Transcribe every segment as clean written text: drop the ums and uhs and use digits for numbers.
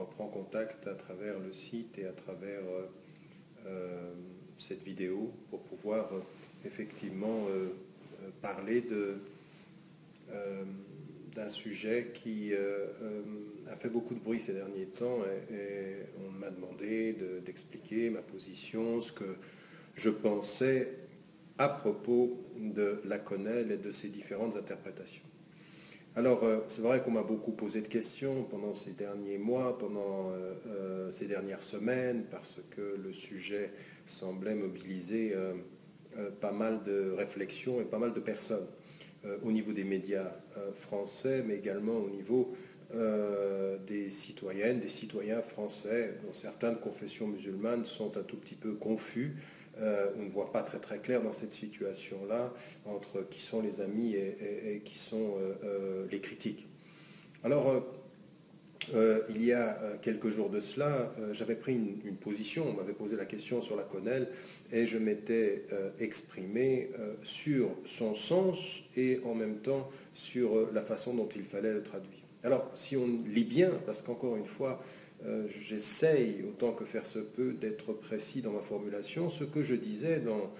reprends contact à travers le site et à travers cette vidéo pour pouvoir effectivement parler d'un sujet qui a fait beaucoup de bruit ces derniers temps et on m'a demandé d'expliquer ma position, ce que je pensais à propos de Laconel et de ses différentes interprétations. Alors, c'est vrai qu'on m'a beaucoup posé de questions pendant ces derniers mois, pendant ces dernières semaines, parce que le sujet semblait mobiliser pas mal de réflexions et pas mal de personnes au niveau des médias français, mais également au niveau des citoyennes, des citoyens français, dont certains de confession musulmane sont un tout petit peu confus. On ne voit pas très très clair dans cette situation-là entre qui sont les amis et qui sont les critiques. Alors, il y a quelques jours de cela, j'avais pris une position, on m'avait posé la question sur Laconel et je m'étais exprimé sur son sens et en même temps sur la façon dont il fallait le traduire. Alors, si on lit bien, parce qu'encore une fois, j'essaye, autant que faire se peut, d'être précis dans ma formulation. Ce que je disais dans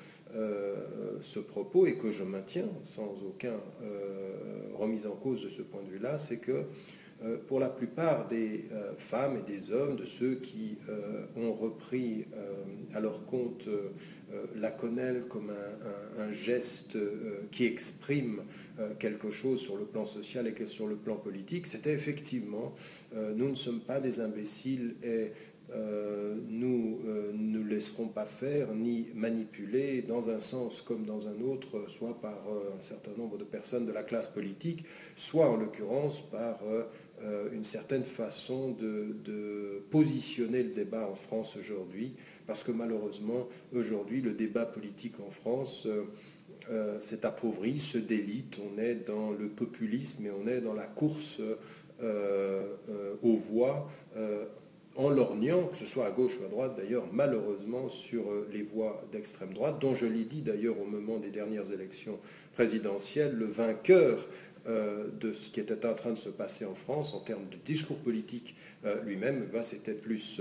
ce propos, et que je maintiens sans aucun remise en cause de ce point de vue-là, c'est que pour la plupart des femmes et des hommes, de ceux qui ont repris à leur compte Laconel comme un geste qui exprime quelque chose sur le plan social et que sur le plan politique, c'était effectivement nous ne sommes pas des imbéciles et nous ne laisserons pas faire ni manipuler dans un sens comme dans un autre, soit par un certain nombre de personnes de la classe politique, soit en l'occurrence par une certaine façon de positionner le débat en France aujourd'hui, parce que malheureusement, aujourd'hui, le débat politique en France s'est appauvri, se délite, on est dans le populisme et on est dans la course aux voix, en lorgnant, que ce soit à gauche ou à droite d'ailleurs, malheureusement sur les voix d'extrême droite, dont je l'ai dit d'ailleurs au moment des dernières élections présidentielles, le vainqueur de ce qui était en train de se passer en France en termes de discours politique lui-même, c'était plus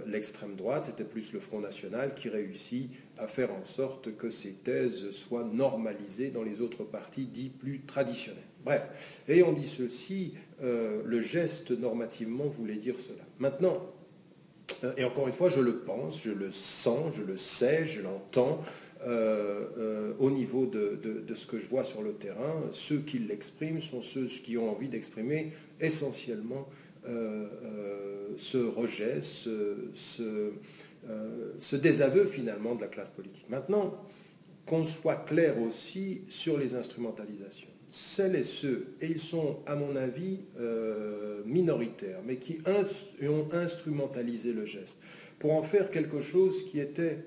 l'extrême droite, c'était plus le Front National qui réussit à faire en sorte que ces thèses soient normalisées dans les autres partis dits plus traditionnels. Bref, ayant dit ceci, le geste normativement voulait dire cela. Maintenant, et encore une fois, je le pense, je le sens, je le sais, je l'entends, au niveau de ce que je vois sur le terrain, ceux qui l'expriment sont ceux qui ont envie d'exprimer essentiellement ce rejet, ce désaveu finalement de la classe politique. Maintenant, qu'on soit clair aussi sur les instrumentalisations. Celles et ceux, et ils sont à mon avis minoritaires, mais qui ont instrumentalisé le geste pour en faire quelque chose qui était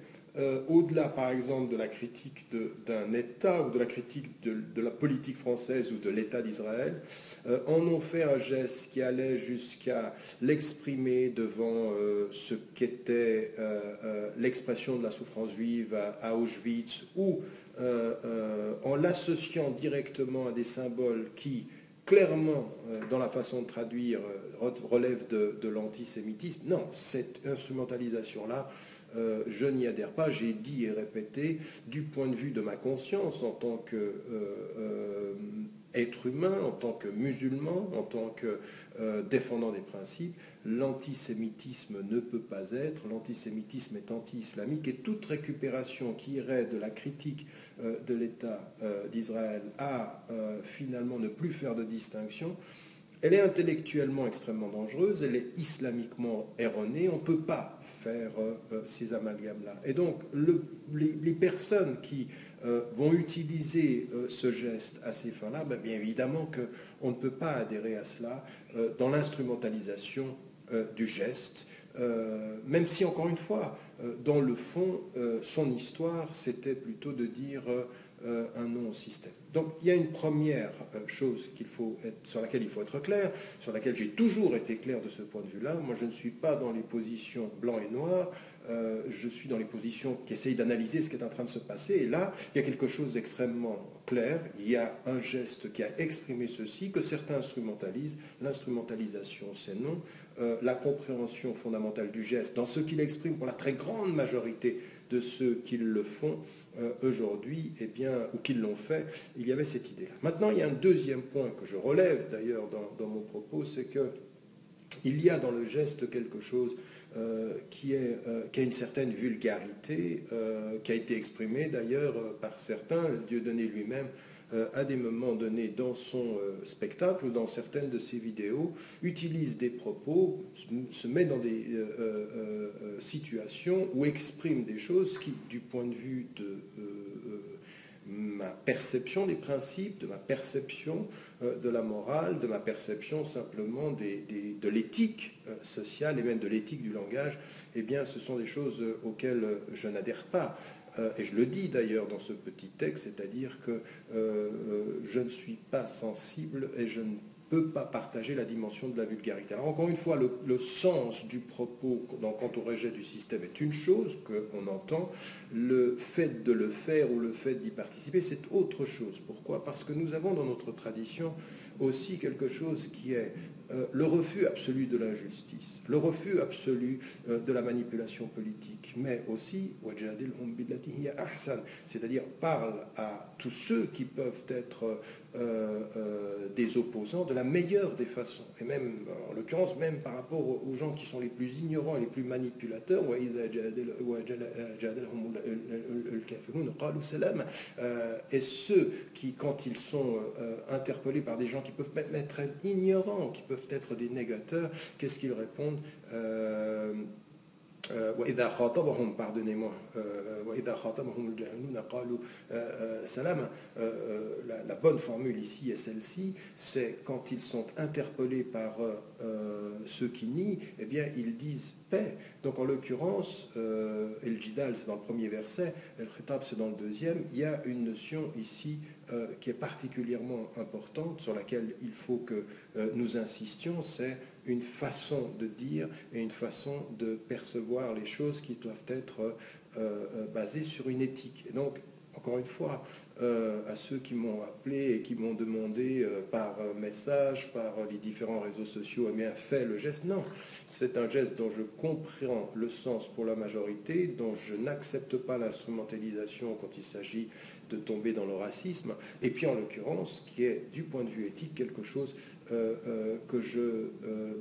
au-delà, par exemple, de la critique d'un État ou de la critique de la politique française ou de l'État d'Israël, en ont fait un geste qui allait jusqu'à l'exprimer devant ce qu'était l'expression de la souffrance juive à Auschwitz, ou en l'associant directement à des symboles qui, clairement, dans la façon de traduire, relèvent de l'antisémitisme. Non, cette instrumentalisation-là, je n'y adhère pas. J'ai dit et répété, du point de vue de ma conscience, en tant qu'être humain, en tant que musulman, en tant que défendant des principes, l'antisémitisme ne peut pas être, l'antisémitisme est anti-islamique, et toute récupération qui irait de la critique de l'État d'Israël à finalement ne plus faire de distinction, elle est intellectuellement extrêmement dangereuse, elle est islamiquement erronée, on ne peut pas faire ces amalgames-là. Et donc, les personnes qui vont utiliser ce geste à ces fins-là, bien évidemment qu'on ne peut pas adhérer à cela dans l'instrumentalisation du geste, même si, encore une fois, dans le fond, son histoire, c'était plutôt de dire un non au système. Donc il y a une première chose sur laquelle il faut être clair, sur laquelle j'ai toujours été clair de ce point de vue-là. Moi, je ne suis pas dans les positions blanc et noir, je suis dans les positions qui essayent d'analyser ce qui est en train de se passer. Et là, il y a quelque chose d'extrêmement clair. Il y a un geste qui a exprimé ceci, que certains instrumentalisent. L'instrumentalisation, c'est non. La compréhension fondamentale du geste, dans ce qu'il exprime pour la très grande majorité de ceux qui le font aujourd'hui, eh bien, ou qui l'ont fait, il y avait cette idée-là. Maintenant, il y a un deuxième point que je relève d'ailleurs dans mon propos, c'est que il y a dans le geste quelque chose qui a une certaine vulgarité, qui a été exprimée d'ailleurs par certains. Dieudonné lui-même, à des moments donnés dans son spectacle ou dans certaines de ses vidéos, utilise des propos, se met dans des situations où exprime des choses qui, du point de vue de ma perception des principes, de ma perception de la morale, de ma perception simplement de l'éthique sociale et même de l'éthique du langage, eh bien, ce sont des choses auxquelles je n'adhère pas. Et je le dis d'ailleurs dans ce petit texte, c'est-à-dire que je ne suis pas sensible et je ne peux pas partager la dimension de la vulgarité. Alors encore une fois, le sens du propos quant au rejet du système est une chose qu'on entend, le fait de le faire ou le fait d'y participer, c'est autre chose. Pourquoi? Parce que nous avons dans notre tradition aussi quelque chose qui est le refus absolu de l'injustice, le refus absolu de la manipulation politique, mais aussi c'est-à-dire parle à tous ceux qui peuvent être des opposants de la meilleure des façons, et même en l'occurrence même par rapport aux gens qui sont les plus ignorants et les plus manipulateurs, et ceux qui, quand ils sont interpellés par des gens qui peuvent même être ignorants, qui peuvent être des négateurs, qu'est-ce qu'ils répondent? Pardonnez-moi, la bonne formule ici est celle-ci, c'est quand ils sont interpellés par ceux qui nient, eh bien ils disent paix. Donc en l'occurrence, El Jidal c'est dans le premier verset, El Khitab c'est dans le deuxième, il y a une notion ici qui est particulièrement importante, sur laquelle il faut que nous insistions, c'est une façon de dire et une façon de percevoir les choses qui doivent être basées sur une éthique. Et donc, encore une fois, à ceux qui m'ont appelé et qui m'ont demandé par message, par les différents réseaux sociaux, eh bien, fais le geste. Non, c'est un geste dont je comprends le sens pour la majorité, dont je n'accepte pas l'instrumentalisation quand il s'agit de tomber dans le racisme, et puis en l'occurrence, qui est du point de vue éthique quelque chose que je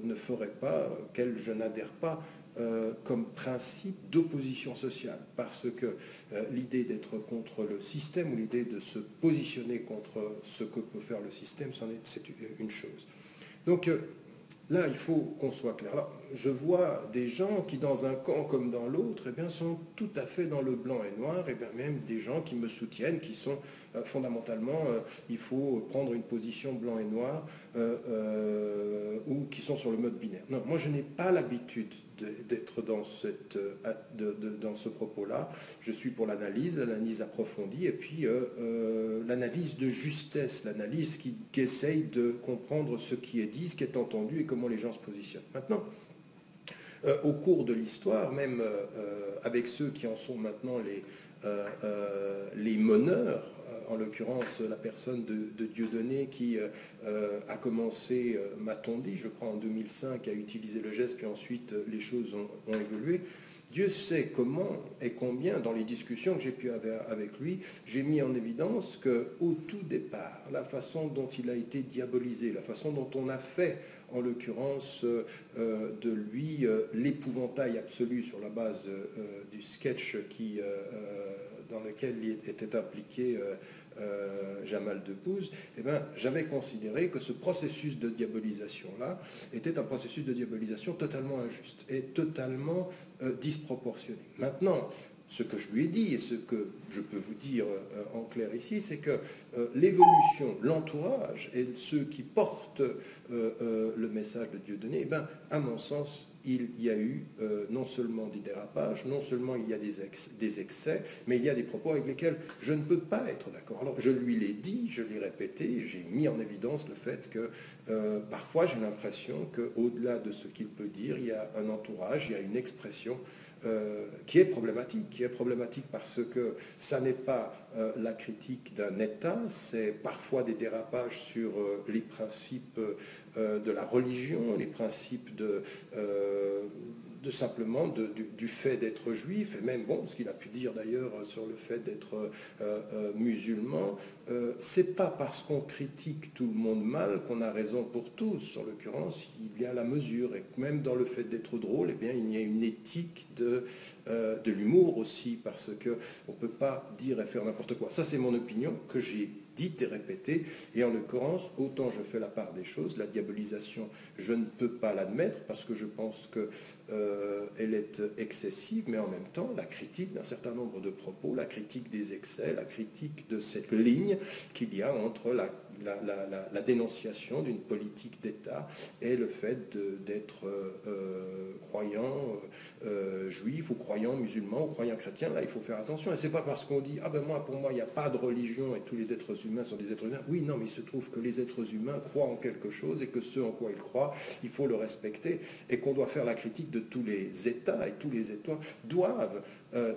ne ferai pas, auquel je n'adhère pas, comme principe d'opposition sociale, parce que l'idée d'être contre le système ou l'idée de se positionner contre ce que peut faire le système, c'est une chose. Donc là, il faut qu'on soit clair. Alors, je vois des gens qui, dans un camp comme dans l'autre, eh bien, sont tout à fait dans le blanc et noir, et bien même des gens qui me soutiennent, qui sont fondamentalement, il faut prendre une position blanc et noir, ou qui sont sur le mode binaire. Non, moi, je n'ai pas l'habitude d'être dans ce propos-là. Je suis pour l'analyse approfondie, et puis l'analyse de justesse, l'analyse qui essaye de comprendre ce qui est dit, ce qui est entendu et comment les gens se positionnent. Maintenant, au cours de l'histoire, même avec ceux qui en sont maintenant les meneurs, en l'occurrence la personne de Dieudonné qui a commencé, m'a-t-on dit, je crois en 2005, à utiliser le geste, puis ensuite les choses ont évolué. Dieu sait comment et combien, dans les discussions que j'ai pu avoir avec lui, j'ai mis en évidence qu'au tout départ, la façon dont il a été diabolisé, la façon dont on a fait, en l'occurrence, de lui l'épouvantail absolu sur la base du sketch dans lequel il était impliqué Jamal Debbouze, eh ben, j'avais considéré que ce processus de diabolisation-là était un processus de diabolisation totalement injuste et totalement disproportionné. Maintenant, ce que je lui ai dit et ce que je peux vous dire en clair ici, c'est que l'évolution, l'entourage et ceux qui portent le message de Dieudonné, eh ben, à mon sens, il y a eu non seulement des dérapages, non seulement il y a des excès, mais il y a des propos avec lesquels je ne peux pas être d'accord. Alors je lui l'ai dit, je l'ai répété, j'ai mis en évidence le fait que parfois j'ai l'impression qu'au-delà de ce qu'il peut dire, il y a un entourage, il y a une expression qui est problématique parce que ça n'est pas la critique d'un État, c'est parfois des dérapages sur les principes de la religion, les principes simplement du fait d'être juif, et même bon, ce qu'il a pu dire d'ailleurs sur le fait d'être musulman. C'est pas parce qu'on critique tout le monde mal qu'on a raison pour tous. En l'occurrence, il y a la mesure, et même dans le fait d'être drôle, eh bien, il y a une éthique de l'humour aussi, parce qu'on ne peut pas dire et faire n'importe quoi. Ça, c'est mon opinion que j'ai dite et répétée, et en l'occurrence, autant je fais la part des choses, la diabolisation, je ne peux pas l'admettre, parce que je pense qu'elle est excessive, mais en même temps, la critique d'un certain nombre de propos, la critique des excès, la critique de cette ligne qu'il y a entre la dénonciation d'une politique d'État et le fait d'être croyant juif ou croyant musulman ou croyant chrétien. Là, il faut faire attention. Et c'est pas parce qu'on dit « Ah ben moi, pour moi, il n'y a pas de religion et tous les êtres humains sont des êtres humains ». Oui, non, mais il se trouve que les êtres humains croient en quelque chose et que ce en quoi ils croient, il faut le respecter et qu'on doit faire la critique de tous les États, et tous les États doivent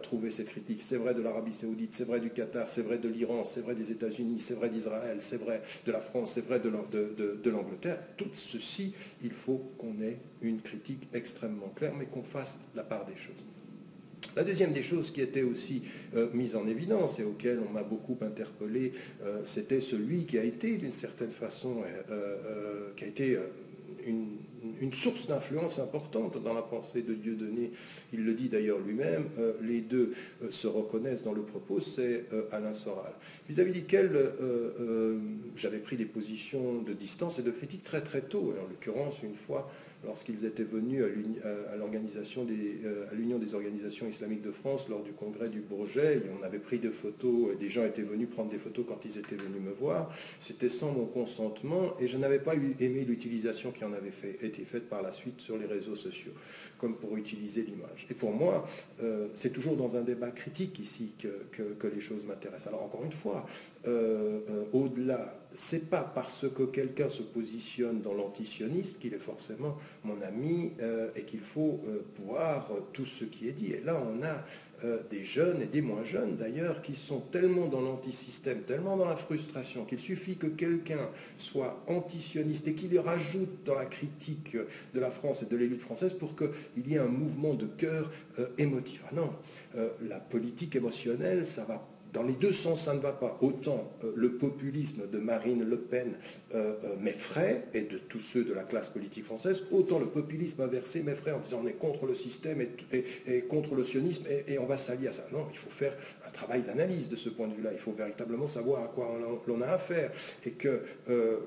trouver cette critique. C'est vrai de l'Arabie Saoudite, c'est vrai du Qatar, c'est vrai de l'Iran, c'est vrai des États-Unis, c'est vrai d'Israël, c'est vrai de la France, c'est vrai de l'Angleterre. Tout ceci, il faut qu'on ait une critique extrêmement claire, mais qu'on fasse la part des choses. La deuxième des choses qui était aussi mise en évidence et auquel on m'a beaucoup interpellé, c'était celui qui a été d'une certaine façon, qui a été une source d'influence importante dans la pensée de Dieudonné. Il le dit d'ailleurs lui-même, les deux se reconnaissent dans le propos, c'est Alain Soral. Vis-à-vis duquel j'avais pris des positions de distance et de critique très très tôt, et en l'occurrence une fois lorsqu'ils étaient venus à l'Union des organisations islamiques de France lors du congrès du Bourget. On avait pris des photos, des gens étaient venus prendre des photos quand ils étaient venus me voir. C'était sans mon consentement et je n'avais pas aimé l'utilisation qui en avait été faite par la suite sur les réseaux sociaux, comme pour utiliser l'image. Et pour moi, c'est toujours dans un débat critique ici que les choses m'intéressent. Alors encore une fois, au-delà, c'est pas parce que quelqu'un se positionne dans l'antisionisme qu'il est forcément mon ami et qu'il faut voir tout ce qui est dit. Et là, on a des jeunes et des moins jeunes d'ailleurs qui sont tellement dans l'antisystème, tellement dans la frustration qu'il suffit que quelqu'un soit antisioniste et qu'il y rajoute dans la critique de la France et de l'élite française pour qu'il y ait un mouvement de cœur émotif. Ah non, la politique émotionnelle, ça va dans les deux sens, ça ne va pas. Autant le populisme de Marine Le Pen m'effraie, et de tous ceux de la classe politique française, autant le populisme inversé m'effraie en disant on est contre le système et contre le sionisme et on va s'allier à ça. Non, il faut faire un travail d'analyse de ce point de vue-là. Il faut véritablement savoir à quoi l'on a affaire. Et que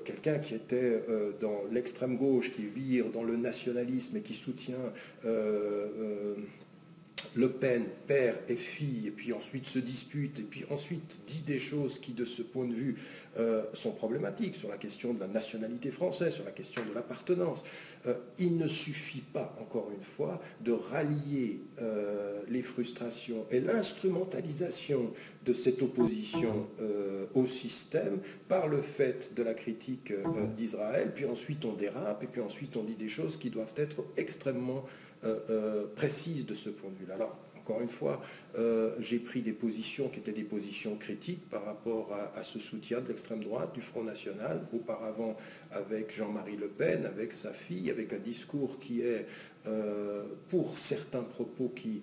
quelqu'un qui était dans l'extrême gauche, qui vire dans le nationalisme et qui soutient Le Pen, père et fille, et puis ensuite se dispute, et puis ensuite dit des choses qui, de ce point de vue, sont problématiques sur la question de la nationalité française, sur la question de l'appartenance. Il ne suffit pas, encore une fois, de rallier les frustrations et l'instrumentalisation de cette opposition au système par le fait de la critique d'Israël, puis ensuite on dérape, et puis ensuite on dit des choses qui doivent être extrêmement précise de ce point de vue-là. Alors, encore une fois, j'ai pris des positions qui étaient des positions critiques par rapport à ce soutien de l'extrême droite, du Front National, auparavant avec Jean-Marie Le Pen, avec sa fille, avec un discours qui est, pour certains propos, qui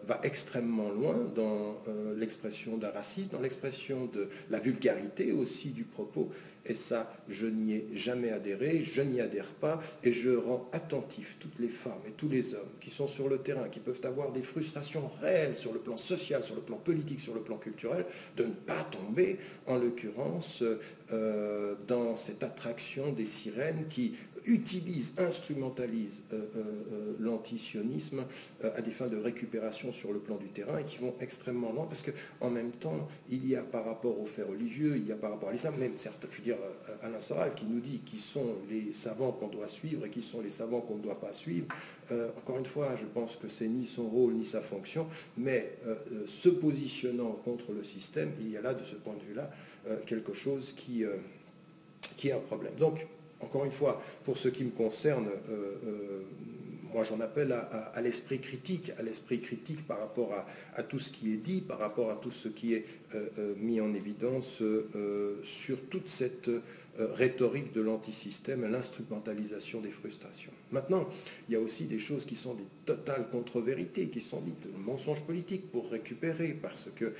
va extrêmement loin dans l'expression d'un racisme, dans l'expression de la vulgarité aussi du propos. Et ça, je n'y ai jamais adhéré, je n'y adhère pas, et je rends attentif toutes les femmes et tous les hommes qui sont sur le terrain, qui peuvent avoir des frustrations réelles sur le plan social, sur le plan politique, sur le plan culturel, de ne pas tomber, en l'occurrence, dans cette attraction des sirènes qui utilisent, instrumentalisent l'antisionisme à des fins de récupération sur le plan du terrain et qui vont extrêmement loin parce qu'en même temps, il y a par rapport aux faits religieux, il y a par rapport à l'islam, même certes, je veux dire, Alain Soral qui nous dit qui sont les savants qu'on doit suivre et qui sont les savants qu'on ne doit pas suivre. Encore une fois, je pense que c'est ni son rôle ni sa fonction, mais se positionnant contre le système, il y a là, de ce point de vue-là, quelque chose qui est un problème. Donc, encore une fois, pour ce qui me concerne, moi j'en appelle à l'esprit critique, par rapport à tout ce qui est dit, par rapport à tout ce qui est mis en évidence sur toute cette rhétorique de l'antisystème, l'instrumentalisation des frustrations. Maintenant, il y a aussi des choses qui sont des totales contre-vérités, qui sont dites mensonges politiques pour récupérer, parce que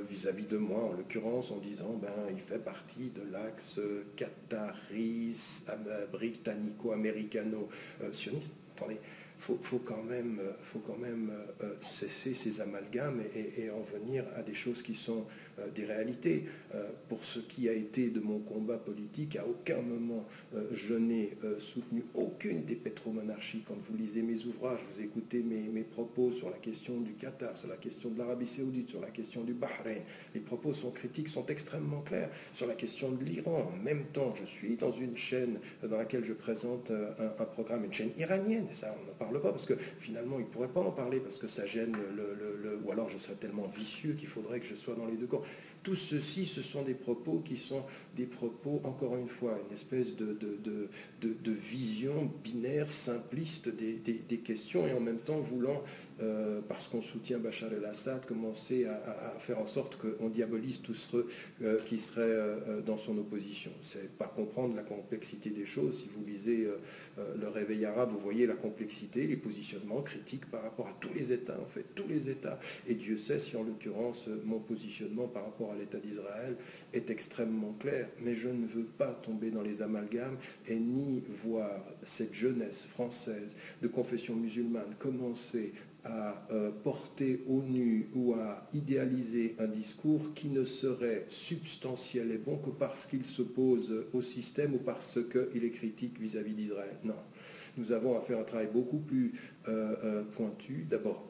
vis-à-vis de moi, en l'occurrence, en disant il fait partie de l'axe qataris, britannico-américano-sioniste. Attendez, faut quand même cesser ces amalgames et en venir à des choses qui sont des réalités. Pour ce qui a été de mon combat politique, à aucun moment je n'ai soutenu aucune des pétromonarchies. Quand vous lisez mes ouvrages, vous écoutez mes propos sur la question du Qatar, sur la question de l'Arabie Saoudite, sur la question du Bahreïn, les propos critiques sont extrêmement clairs. Sur la question de l'Iran, en même temps, je suis dans une chaîne dans laquelle je présente un programme, une chaîne iranienne, et ça on n'en parle pas, parce que finalement il ne pourrait pas en parler, parce que ça gêne ou alors je serais tellement vicieux qu'il faudrait que je sois dans les deux camps. Tout ceci, ce sont des propos qui sont des propos, encore une fois, une espèce de vision binaire, simpliste des questions, et en même temps voulant, parce qu'on soutient Bachar el-Assad, commencer à faire en sorte qu'on diabolise tous ceux qui seraient dans son opposition. C'est pas comprendre la complexité des choses. Si vous lisez le Réveil arabe, vous voyez la complexité, les positionnements critiques par rapport à tous les États, en fait, tous les États. Et Dieu sait si, en l'occurrence, mon positionnement par rapport à l'État d'Israël est extrêmement clair. Mais je ne veux pas tomber dans les amalgames et ni voir cette jeunesse française de confession musulmane commencer à porter au nu ou à idéaliser un discours qui ne serait substantiel et bon que parce qu'il s'oppose au système ou parce qu'il est critique vis-à-vis d'Israël. Non. Nous avons à faire un travail beaucoup plus pointu. D'abord,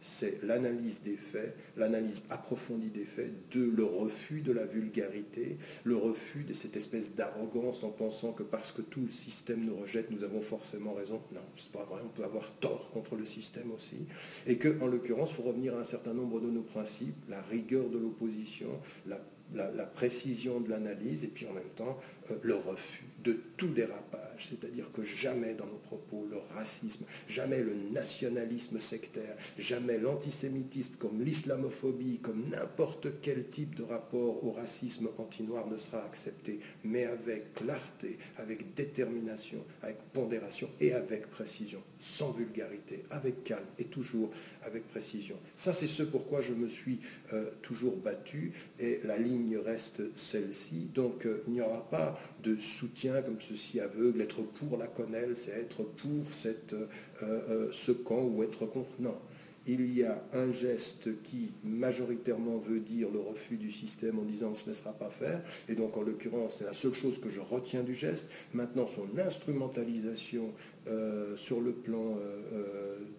c'est l'analyse des faits, l'analyse approfondie des faits. Deux, le refus de la vulgarité, le refus de cette espèce d'arrogance en pensant que parce que tout le système nous rejette, nous avons forcément raison. Non, c'est pas vrai, on peut avoir tort contre le système aussi. Et que, en l'occurrence, il faut revenir à un certain nombre de nos principes, la rigueur de l'opposition, la précision de l'analyse et puis en même temps le refus de tout dérapage, c'est-à-dire que jamais dans nos propos le racisme, jamais le nationalisme sectaire, jamais l'antisémitisme comme l'islamophobie, comme n'importe quel type de rapport au racisme anti-noir ne sera accepté, mais avec clarté, avec détermination, avec pondération et avec précision, sans vulgarité, avec calme et toujours avec précision. Ça, c'est ce pourquoi je me suis toujours battu et la ligne reste celle-ci. Donc, il n'y aura pas de soutien comme ceci aveugle. Être pour la quenelle, c'est être pour ce camp ou être contre. Non. Il y a un geste qui majoritairement veut dire le refus du système en disant on ne se laissera pas faire. Et donc, en l'occurrence, c'est la seule chose que je retiens du geste. Maintenant, son instrumentalisation sur le plan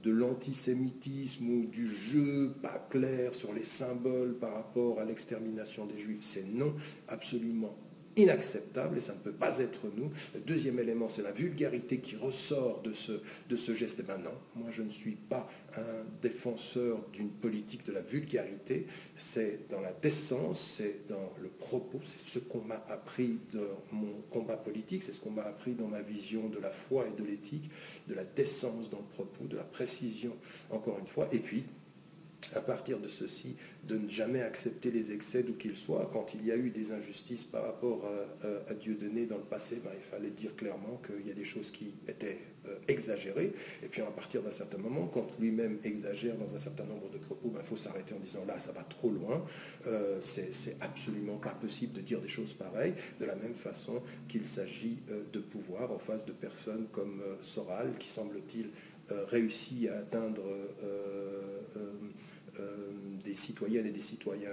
de l'antisémitisme ou du jeu pas clair sur les symboles par rapport à l'extermination des Juifs, c'est non, absolument inacceptable et ça ne peut pas être nous. Le deuxième élément, c'est la vulgarité qui ressort de ce geste. Et ben non, moi je ne suis pas un défenseur d'une politique de la vulgarité, c'est dans la décence, c'est dans le propos, c'est ce qu'on m'a appris dans mon combat politique, c'est ce qu'on m'a appris dans ma vision de la foi et de l'éthique, de la décence dans le propos, de la précision, encore une fois, et puis à partir de ceci, de ne jamais accepter les excès d'où qu'ils soient. Quand il y a eu des injustices par rapport à Dieudonné dans le passé, il fallait dire clairement qu'il y a des choses qui étaient exagérées. Et puis à partir d'un certain moment, quand lui-même exagère dans un certain nombre de propos, il faut s'arrêter en disant là, ça va trop loin. C'est absolument pas possible de dire des choses pareilles. De la même façon qu'il s'agit de pouvoir en face de personnes comme Soral, qui semble-t-il réussit à atteindre des citoyennes et des citoyens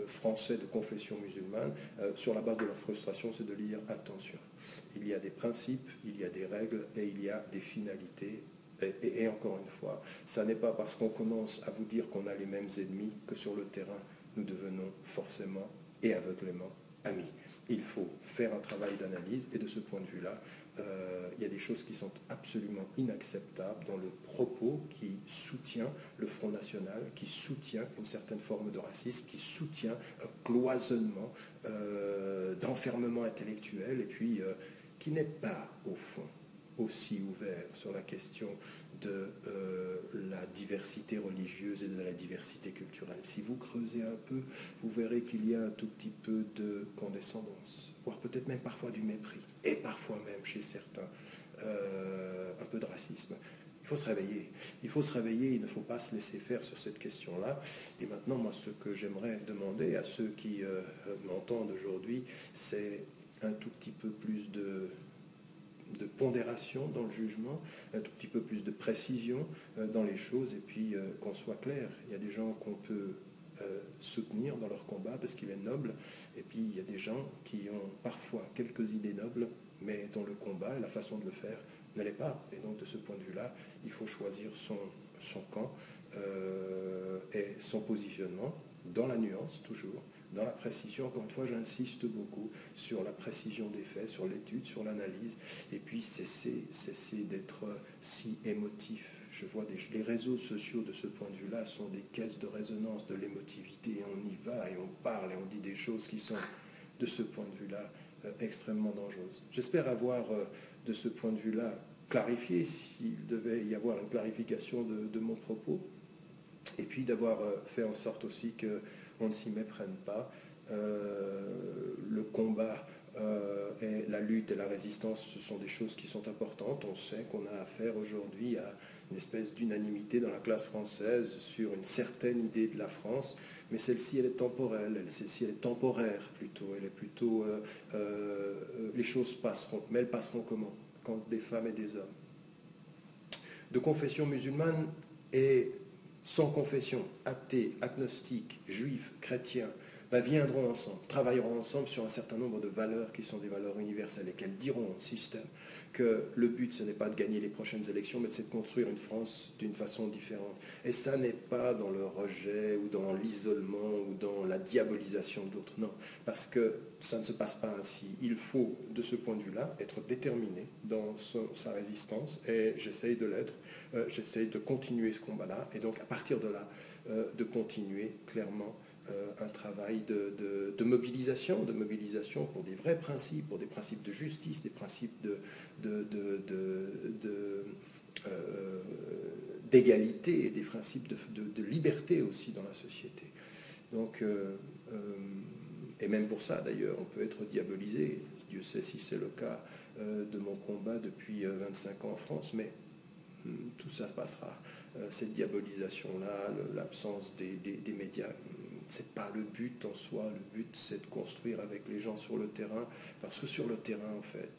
français de confession musulmane, sur la base de leur frustration, c'est de dire attention. Il y a des principes, il y a des règles et il y a des finalités. Et encore une fois, ça n'est pas parce qu'on commence à vous dire qu'on a les mêmes ennemis que sur le terrain, nous devenons forcément et aveuglément amis. Il faut faire un travail d'analyse et de ce point de vue-là, il y a des choses qui sont absolument inacceptables dans le propos qui soutient le Front National, qui soutient une certaine forme de racisme, qui soutient un cloisonnement d'enfermement intellectuel et puis qui n'est pas, au fond, aussi ouvert sur la question de la diversité religieuse et de la diversité culturelle. Si vous creusez un peu, vous verrez qu'il y a un tout petit peu de condescendance, voire peut-être même parfois du mépris, et parfois même chez certains un peu de racisme. Il faut se réveiller. Il faut se réveiller, il ne faut pas se laisser faire sur cette question-là. Et maintenant, moi, ce que j'aimerais demander à ceux qui m'entendent aujourd'hui, c'est un tout petit peu plus de pondération dans le jugement, un tout petit peu plus de précision dans les choses, et puis qu'on soit clair. Il y a des gens qu'on peut soutenir dans leur combat parce qu'il est noble, et puis il y a des gens qui ont parfois quelques idées nobles, mais dont le combat et la façon de le faire ne l'est pas. Et donc de ce point de vue-là, il faut choisir son camp et son positionnement dans la nuance toujours, dans la précision. Encore une fois, j'insiste beaucoup sur la précision des faits, sur l'étude, sur l'analyse, et puis cesser d'être si émotif. Je vois les réseaux sociaux de ce point de vue-là sont des caisses de résonance de l'émotivité, et on y va et on parle et on dit des choses qui sont de ce point de vue-là extrêmement dangereuses. J'espère avoir de ce point de vue-là clarifié, s'il devait y avoir une clarification de mon propos, et puis d'avoir fait en sorte aussi qu'on ne s'y méprenne pas. Le combat et la lutte et la résistance, ce sont des choses qui sont importantes. On sait qu'on a affaire aujourd'hui à une espèce d'unanimité dans la classe française sur une certaine idée de la France, mais celle-ci, elle est temporelle, celle-ci, elle est temporaire plutôt, elle est plutôt... les choses passeront, mais elles passeront comment? Quand des femmes et des hommes de confession musulmane et sans confession, athées, agnostiques, juifs, chrétiens, viendront ensemble, travailleront ensemble sur un certain nombre de valeurs qui sont des valeurs universelles et qu'elles diront au système que le but, ce n'est pas de gagner les prochaines élections, mais c'est de construire une France d'une façon différente. Et ça n'est pas dans le rejet ou dans l'isolement ou dans la diabolisation de l'autre, non, parce que ça ne se passe pas ainsi. Il faut, de ce point de vue-là, être déterminé dans sa résistance, et j'essaye de l'être. J'essaye de continuer ce combat-là, et donc à partir de là, de continuer clairement un travail de mobilisation pour des vrais principes, pour des principes de justice, des principes d'égalité et des principes de liberté aussi dans la société. Donc, et même pour ça d'ailleurs, on peut être diabolisé. Dieu sait si c'est le cas de mon combat depuis 25 ans en France, mais tout ça passera. Cette diabolisation-là, l'absence des médias, c'est pas le but en soi. Le but, c'est de construire avec les gens sur le terrain, parce que sur le terrain, en fait,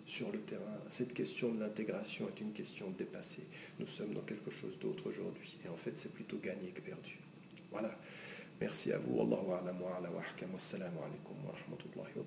sur le terrain, cette question de l'intégration est une question dépassée. Nous sommes dans quelque chose d'autre aujourd'hui, et en fait, c'est plutôt gagné que perdu. Voilà. Merci à vous. Wallahu a'lam wa ala wa ahkam. Wassalamu alaikum wa rahmatullahi wa barakatuh.